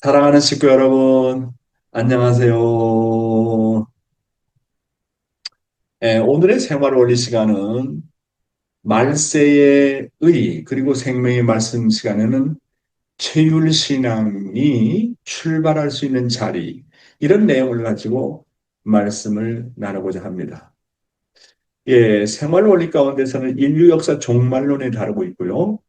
사랑하는 식구 여러분, 안녕하세요. 오늘의 생활 원리 시간은 말세의 의, 그리고 생명의 말씀 시간에는 체휼신앙이 출발할 수 있는 자리, 이런 내용을 가지고 말씀을 나누고자 합니다. 생활 원리 가운데서는 인류 역사 종말론에 다루고 있고요.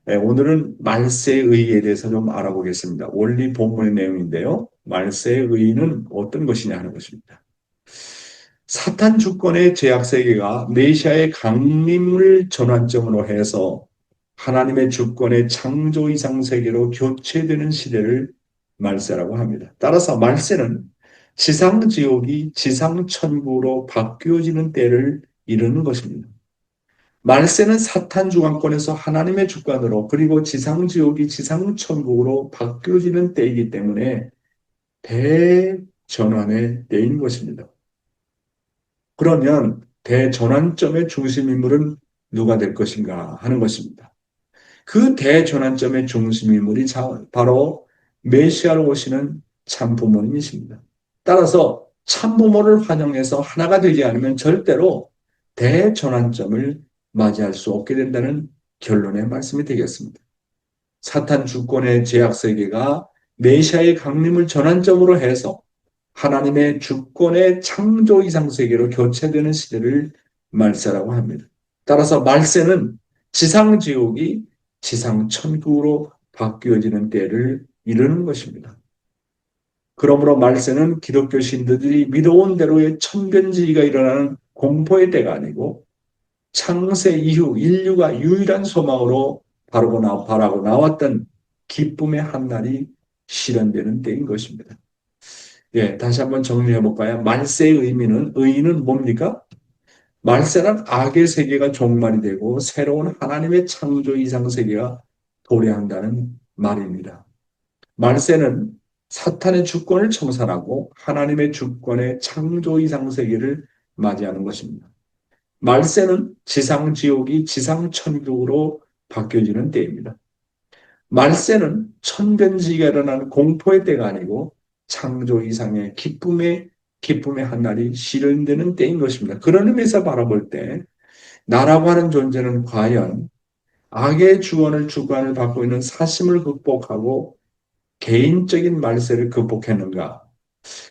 오늘은 말세의 의에 대해서 좀 알아보겠습니다. 원리 본문의 내용인데요. 말세의 의는 어떤 것이냐 하는 것입니다. 사탄 주권의 제약 세계가 메시아의 강림을 전환점으로 해서 하나님의 주권의 창조 이상 세계로 교체되는 시대를 말세라고 합니다. 따라서 말세는 지상 지옥이 지상 천국으로 바뀌어지는 때를 이루는 것입니다. 말세는 사탄 주관권에서 하나님의 주권으로, 그리고 지상 지옥이 지상 천국으로 바뀌어지는 때이기 때문에 대전환의 때인 것입니다. 그러면 대전환점의 중심 인물은 누가 될 것인가 하는 것입니다. 그 대전환점의 중심 인물이 바로 메시아로 오시는 참부모님이십니다. 따라서 참부모를 환영해서 하나가 되지 않으면 절대로 대전환점을 맞이할 수 없게 된다는 결론의 말씀이 되겠습니다. 사탄 주권의 제약 세계가 메시아의 강림을 전환점으로 해서 하나님의 주권의 창조 이상 세계로 교체되는 시대를 말세라고 합니다. 따라서 말세는 지상 지옥이 지상 천국으로 바뀌어지는 때를 이루는 것입니다. 그러므로 말세는 기독교 신도들이 믿어온 대로의 천변지기가 일어나는 공포의 때가 아니고 창세 이후 인류가 유일한 소망으로 바라고 나왔던 기쁨의 한날이 실현되는 때인 것입니다. 다시 한번 정리해 볼까요? 말세의 의의는 뭡니까? 말세는 악의 세계가 종말이 되고 새로운 하나님의 창조 이상 세계가 도래한다는 말입니다. 말세는 사탄의 주권을 청산하고 하나님의 주권의 창조 이상 세계를 맞이하는 것입니다. 말세는 지상 지옥이 지상 천국으로 바뀌어지는 때입니다. 말세는 천변지기가 일어나는 공포의 때가 아니고 창조 이상의 기쁨의 한날이 실현되는 때인 것입니다. 그런 의미에서 바라볼 때 나라고 하는 존재는 과연 악의 주관을 받고 있는 사심을 극복하고 개인적인 말세를 극복했는가?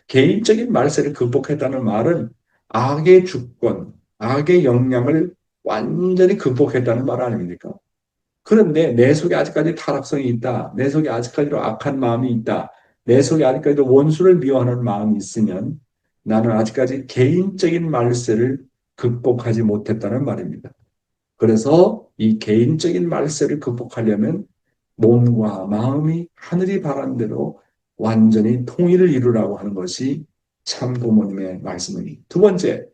개인적인 말세를 극복했다는 말은 악의 주권, 악의 영향을 완전히 극복했다는 말 아닙니까? 그런데 내 속에 아직까지 타락성이 있다. 내 속에 아직까지도 악한 마음이 있다. 내 속에 아직까지도 원수를 미워하는 마음이 있으면 나는 아직까지 개인적인 말세를 극복하지 못했다는 말입니다. 그래서 이 개인적인 말세를 극복하려면 몸과 마음이 하늘이 바란 대로 완전히 통일을 이루라고 하는 것이 참 부모님의 말씀입니다. 두 번째,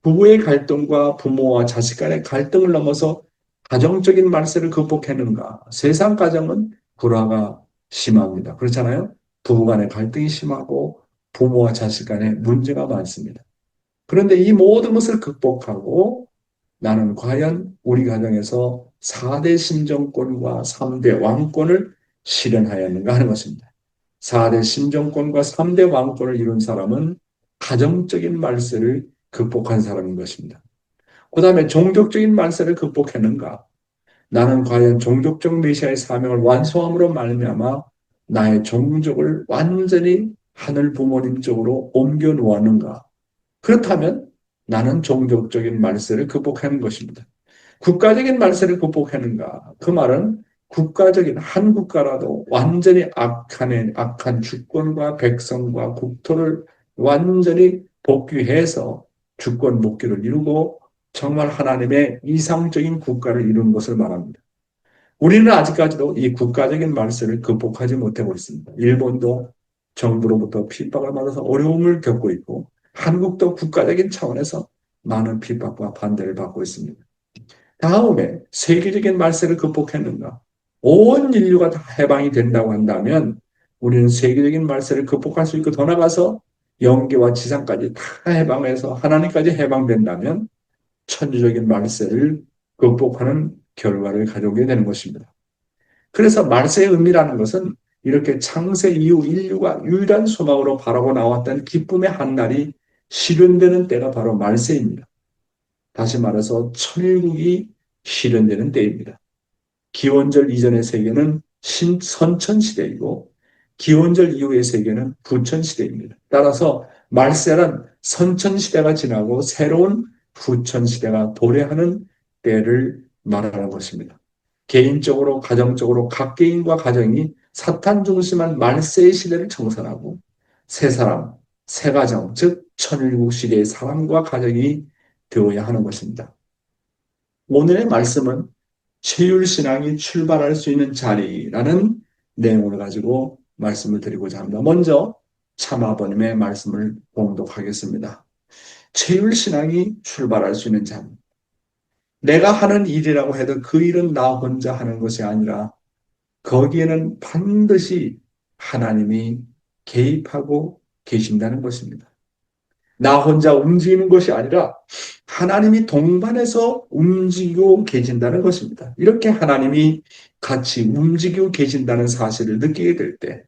부부의 갈등과 부모와 자식 간의 갈등을 넘어서 가정적인 말세를 극복했는가? 세상 가정은 불화가 심합니다. 그렇잖아요? 부부 간의 갈등이 심하고 부모와 자식 간의 문제가 많습니다. 그런데 이 모든 것을 극복하고 나는 과연 우리 가정에서 4대 심정권과 3대 왕권을 실현하였는가 하는 것입니다. 4대 심정권과 3대 왕권을 이룬 사람은 가정적인 말세를 극복한 사람인 것입니다. 그 다음에 종족적인 말세를 극복했는가? 나는 과연 종족적 메시아의 사명을 완수함으로 말미암아 나의 종족을 완전히 하늘 부모님 쪽으로 옮겨 놓았는가? 그렇다면 나는 종족적인 말세를 극복하는 것입니다. 국가적인 말세를 극복하는가? 그 말은 국가적인 한 국가라도 완전히 악한 주권과 백성과 국토를 완전히 복귀해서 주권 복귀를 이루고 정말 하나님의 이상적인 국가를 이루는 것을 말합니다. 우리는 아직까지도 이 국가적인 말세를 극복하지 못하고 있습니다. 일본도 정부로부터 핍박을 받아서 어려움을 겪고 있고 한국도 국가적인 차원에서 많은 핍박과 반대를 받고 있습니다. 다음에 세계적인 말세를 극복했는가? 온 인류가 다 해방이 된다고 한다면 우리는 세계적인 말세를 극복할 수 있고 더 나아가서 영계와 지상까지 다 해방해서 하나님까지 해방된다면 천주적인 말세를 극복하는 결과를 가져오게 되는 것입니다. 그래서 말세의 의미라는 것은 이렇게 창세 이후 인류가 유일한 소망으로 바라고 나왔던 기쁨의 한 날이 실현되는 때가 바로 말세입니다. 다시 말해서 천일국이 실현되는 때입니다. 기원절 이전의 세계는 선천시대이고 기원절 이후의 세계는 부천시대입니다. 따라서 말세란 선천시대가 지나고 새로운 부천시대가 도래하는 때를 말하는 것입니다. 개인적으로 가정적으로 각 개인과 가정이 사탄 중심한 말세의 시대를 청산하고 새 사람, 새 가정, 즉 천일국 시대의 사람과 가정이 되어야 하는 것입니다. 오늘의 말씀은 체율신앙이 출발할 수 있는 자리라는 내용을 가지고 말씀을 드리고자 합니다. 먼저 참아버님의 말씀을 봉독하겠습니다. 체율신앙이 출발할 수 있는 자리. 내가 하는 일이라고 해도 그 일은 나 혼자 하는 것이 아니라 거기에는 반드시 하나님이 개입하고 계신다는 것입니다. 나 혼자 움직이는 것이 아니라 하나님이 동반해서 움직이고 계신다는 것입니다. 이렇게 하나님이 같이 움직이고 계신다는 사실을 느끼게 될 때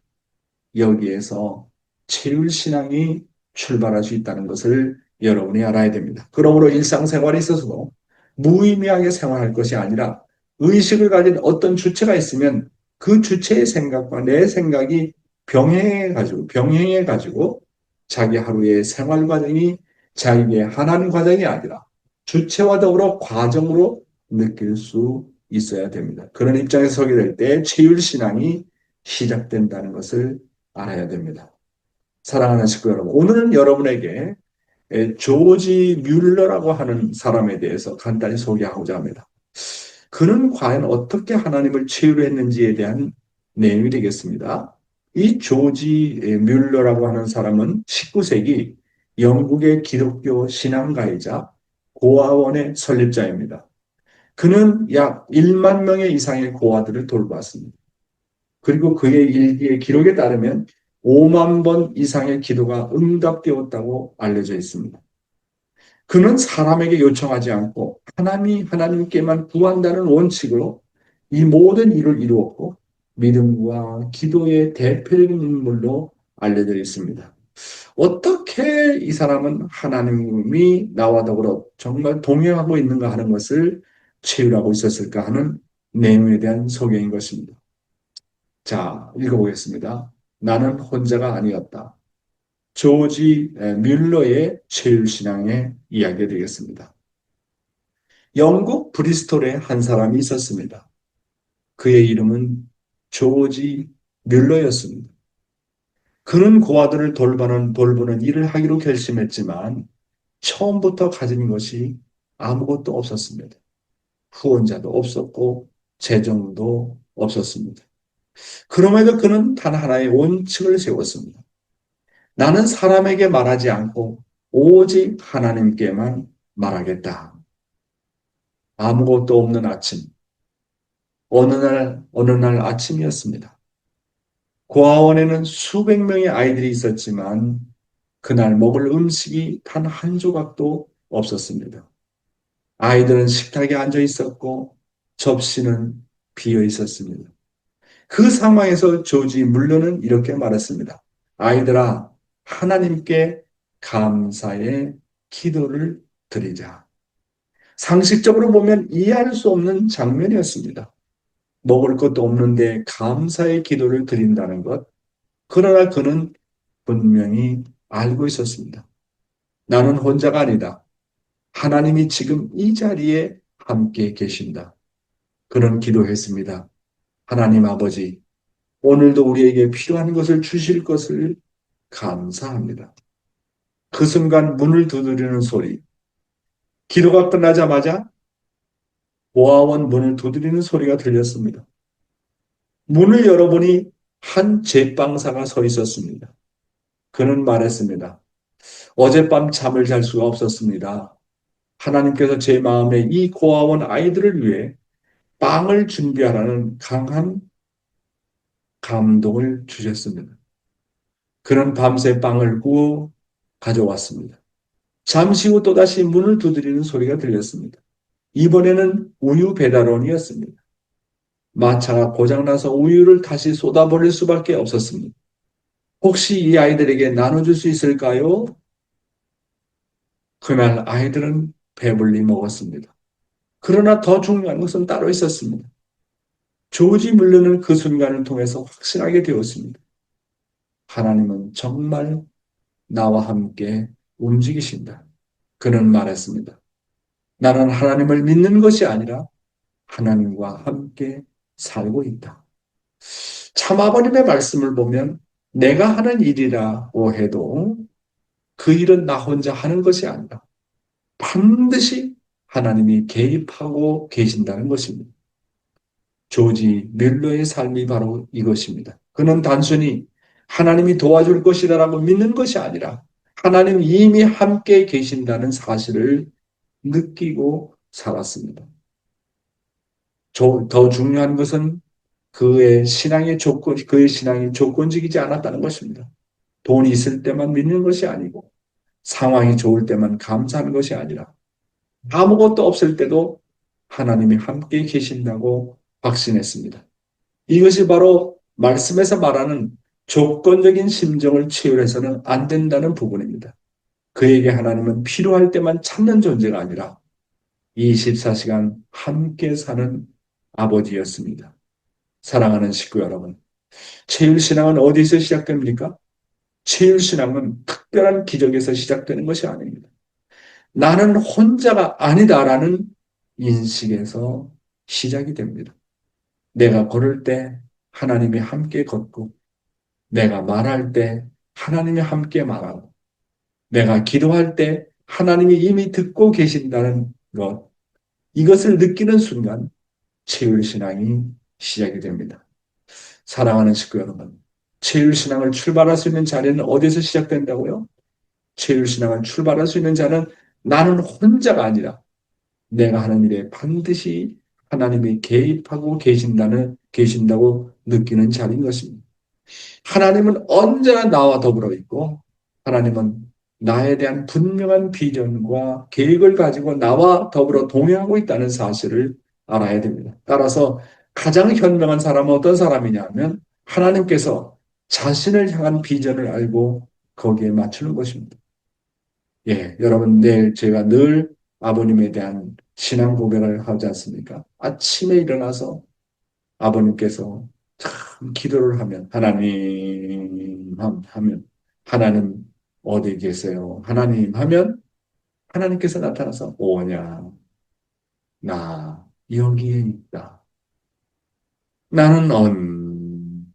여기에서 체율신앙이 출발할 수 있다는 것을 여러분이 알아야 됩니다. 그러므로 일상생활에 있어서도 무의미하게 생활할 것이 아니라 의식을 가진 어떤 주체가 있으면 그 주체의 생각과 내 생각이 병행해가지고 자기 하루의 생활 과정이 자기의 하나님 과정이 아니라 주체와 더불어 과정으로 느낄 수 있어야 됩니다. 그런 입장에서 서게 될 때 체율신앙이 시작된다는 것을 알아야 됩니다. 사랑하는 식구 여러분, 오늘은 여러분에게 조지 뮬러라고 하는 사람에 대해서 간단히 소개하고자 합니다. 그는 과연 어떻게 하나님을 체휼했는지에 대한 내용이 되겠습니다. 이 조지 뮬러라고 하는 사람은 19세기 영국의 기독교 신앙가이자 고아원의 설립자입니다. 그는 약 1만 명의 이상의 고아들을 돌봤습니다. 그리고 그의 일기의 기록에 따르면 5만 번 이상의 기도가 응답되었다고 알려져 있습니다. 그는 사람에게 요청하지 않고 하나님께만 구한다는 원칙으로 이 모든 일을 이루었고 믿음과 기도의 대표적인 인물로 알려져 있습니다. 어떻게 이 사람은 하나님이 나와 더불어 정말 동행하고 있는가 하는 것을 체휼하고 있었을까 하는 내용에 대한 소개인 것입니다. 자, 읽어보겠습니다. 나는 혼자가 아니었다. 조지 뮬러의 체휼신앙의 이야기가 되겠습니다. 영국 브리스톨에 한 사람이 있었습니다. 그의 이름은 조지 뮬러였습니다. 그는 고아들을 돌보는 일을 하기로 결심했지만 처음부터 가진 것이 아무것도 없었습니다. 후원자도 없었고 재정도 없었습니다. 그럼에도 그는 단 하나의 원칙을 세웠습니다. 나는 사람에게 말하지 않고 오직 하나님께만 말하겠다. 아무것도 없는 아침. 어느 날 아침이었습니다. 고아원에는 수백 명의 아이들이 있었지만 그날 먹을 음식이 단 한 조각도 없었습니다. 아이들은 식탁에 앉아 있었고 접시는 비어 있었습니다. 그 상황에서 조지 뮬러는 이렇게 말했습니다. 아이들아, 하나님께 감사의 기도를 드리자. 상식적으로 보면 이해할 수 없는 장면이었습니다. 먹을 것도 없는데 감사의 기도를 드린다는 것. 그러나 그는 분명히 알고 있었습니다. 나는 혼자가 아니다. 하나님이 지금 이 자리에 함께 계신다. 그는 기도했습니다. 하나님 아버지, 오늘도 우리에게 필요한 것을 주실 것을 감사합니다. 그 순간 문을 두드리는 소리, 기도가 끝나자마자 고아원 문을 두드리는 소리가 들렸습니다. 문을 열어보니 한 제빵사가 서 있었습니다. 그는 말했습니다. 어젯밤 잠을 잘 수가 없었습니다. 하나님께서 제 마음에 이 고아원 아이들을 위해 빵을 준비하라는 강한 감동을 주셨습니다. 그는 밤새 빵을 구워 가져왔습니다. 잠시 후 또다시 문을 두드리는 소리가 들렸습니다. 이번에는 우유 배달원이었습니다. 마차가 고장나서 우유를 다시 쏟아버릴 수밖에 없었습니다. 혹시 이 아이들에게 나눠줄 수 있을까요? 그날 아이들은 배불리 먹었습니다. 그러나 더 중요한 것은 따로 있었습니다. 조지 물러는 그 순간을 통해서 확신하게 되었습니다. 하나님은 정말 나와 함께 움직이신다. 그는 말했습니다. 나는 하나님을 믿는 것이 아니라 하나님과 함께 살고 있다. 참아버님의 말씀을 보면 내가 하는 일이라고 해도 그 일은 나 혼자 하는 것이 아니라 반드시 하나님이 개입하고 계신다는 것입니다. 조지 뮬러의 삶이 바로 이것입니다. 그는 단순히 하나님이 도와줄 것이라고 믿는 것이 아니라 하나님 이미 함께 계신다는 사실을 느끼고 살았습니다. 더 중요한 것은 그의 신앙이 조건적이지 않았다는 것입니다. 돈이 있을 때만 믿는 것이 아니고 상황이 좋을 때만 감사하는 것이 아니라 아무것도 없을 때도 하나님이 함께 계신다고 확신했습니다. 이것이 바로 말씀에서 말하는 조건적인 심정을 치유해서는 안 된다는 부분입니다. 그에게 하나님은 필요할 때만 찾는 존재가 아니라 24시간 함께 사는 아버지였습니다. 사랑하는 식구 여러분, 체율신앙은 어디서 시작됩니까? 체율신앙은 특별한 기적에서 시작되는 것이 아닙니다. 나는 혼자가 아니다라는 인식에서 시작이 됩니다. 내가 걸을 때 하나님이 함께 걷고, 내가 말할 때 하나님이 함께 말하고, 내가 기도할 때 하나님이 이미 듣고 계신다는 것, 이것을 느끼는 순간 체율신앙이 시작이 됩니다. 사랑하는 식구 여러분, 체율신앙을 출발할 수 있는 자리는 어디서 시작된다고요? 체율신앙을 출발할 수 있는 자는 나는 혼자가 아니라 내가 하는 일에 반드시 하나님이 개입하고 계신다고 느끼는 자리인 것입니다. 하나님은 언제나 나와 더불어 있고 하나님은 나에 대한 분명한 비전과 계획을 가지고 나와 더불어 동행하고 있다는 사실을 알아야 됩니다. 따라서 가장 현명한 사람은 어떤 사람이냐 면 하나님께서 자신을 향한 비전을 알고 거기에 맞추는 것입니다. 예, 여러분 내일 제가 늘 아버님에 대한 신앙 고백을 하지 않습니까? 아침에 일어나서 아버님께서 참 기도를 하면 하면 하나님 어디 계세요? 하나님 하면 하나님께서 나타나서 오냐 나 여기에 있다. 나는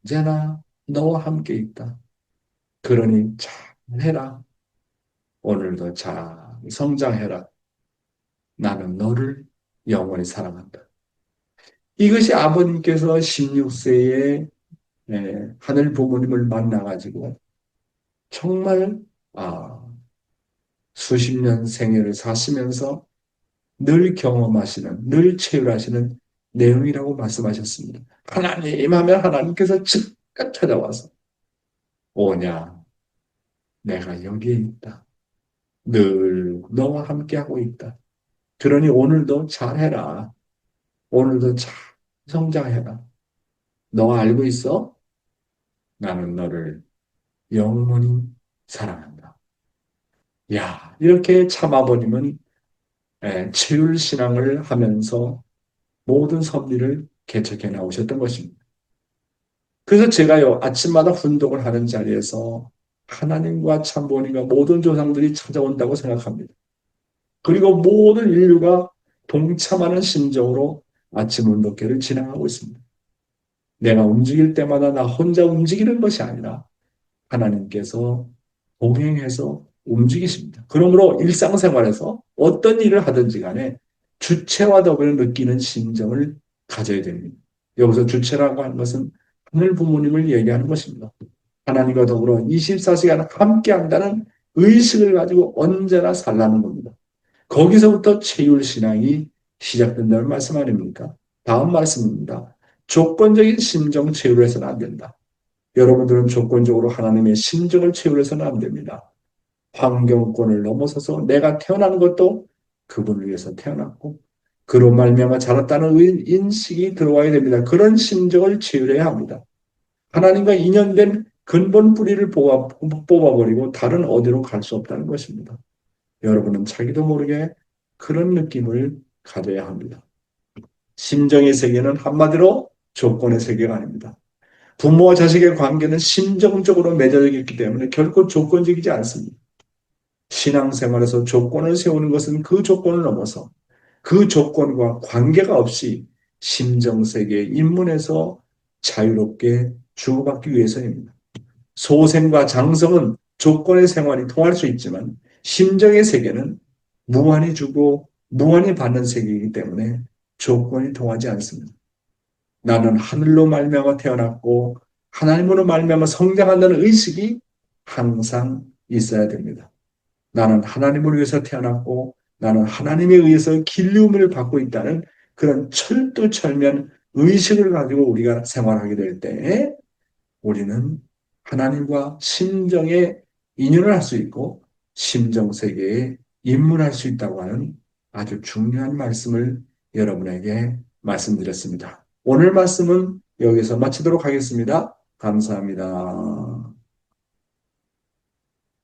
언제나 너와 함께 있다. 그러니 잘해라. 오늘도 잘 성장해라. 나는 너를 영원히 사랑한다. 이것이 아버님께서 16세에 하늘 부모님을 만나가지고 정말 아, 수십 년 생애를 사시면서 늘 경험하시는, 늘 체휼하시는 내용이라고 말씀하셨습니다. 하나님 하면 하나님께서 즉각 찾아와서 오냐, 내가 여기에 있다. 늘 너와 함께하고 있다. 그러니 오늘도 잘해라. 오늘도 잘 성장해라. 너 알고 있어? 나는 너를 영원히 사랑한다. 야, 이렇게 참 아버님은 체휼 신앙을 하면서 모든 섭리를 개척해 나오셨던 것입니다. 그래서 제가요, 아침마다 훈독을 하는 자리에서 하나님과 참부모님과 모든 조상들이 찾아온다고 생각합니다. 그리고 모든 인류가 동참하는 심정으로 아침 운동회를 진행하고 있습니다. 내가 움직일 때마다 나 혼자 움직이는 것이 아니라 하나님께서 동행해서 움직이십니다. 그러므로 일상생활에서 어떤 일을 하든지 간에 주체와 더불어 느끼는 심정을 가져야 됩니다. 여기서 주체라고 하는 것은 하늘 부모님을 얘기하는 것입니다. 하나님과 더불어 24시간 함께 한다는 의식을 가지고 언제나 살라는 겁니다. 거기서부터 체휼신앙이 시작된다는 말씀 아닙니까? 다음 말씀입니다. 조건적인 심정 체휼을 해서는 안 된다. 여러분들은 조건적으로 하나님의 심정을 채우려서는 안 됩니다. 환경권을 넘어서서 내가 태어난 것도 그분을 위해서 태어났고 그로 말미암아 자랐다는 인식이 들어와야 됩니다. 그런 심정을 치유해야 합니다. 하나님과 인연된 근본 뿌리를 뽑아버리고 다른 어디로 갈 수 없다는 것입니다. 여러분은 자기도 모르게 그런 느낌을 가져야 합니다. 심정의 세계는 한마디로 조건의 세계가 아닙니다. 부모와 자식의 관계는 심정적으로 맺어져 있기 때문에 결코 조건적이지 않습니다. 신앙생활에서 조건을 세우는 것은 그 조건을 넘어서 그 조건과 관계가 없이 심정세계 인문에서 자유롭게 주고받기 위해서입니다. 소생과 장성은 조건의 생활이 통할 수 있지만 심정의 세계는 무한히 주고 무한히 받는 세계이기 때문에 조건이 통하지 않습니다. 나는 하늘로 말미암아 태어났고 하나님으로 말미암아 성장한다는 의식이 항상 있어야 됩니다. 나는 하나님을 위해서 태어났고 나는 하나님에 의해서 길리움을 받고 있다는 그런 철두철미한 의식을 가지고 우리가 생활하게 될 때 우리는 하나님과 심정의 인연을 할 수 있고 심정 세계에 입문할 수 있다고 하는 아주 중요한 말씀을 여러분에게 말씀드렸습니다. 오늘 말씀은 여기서 마치도록 하겠습니다. 감사합니다.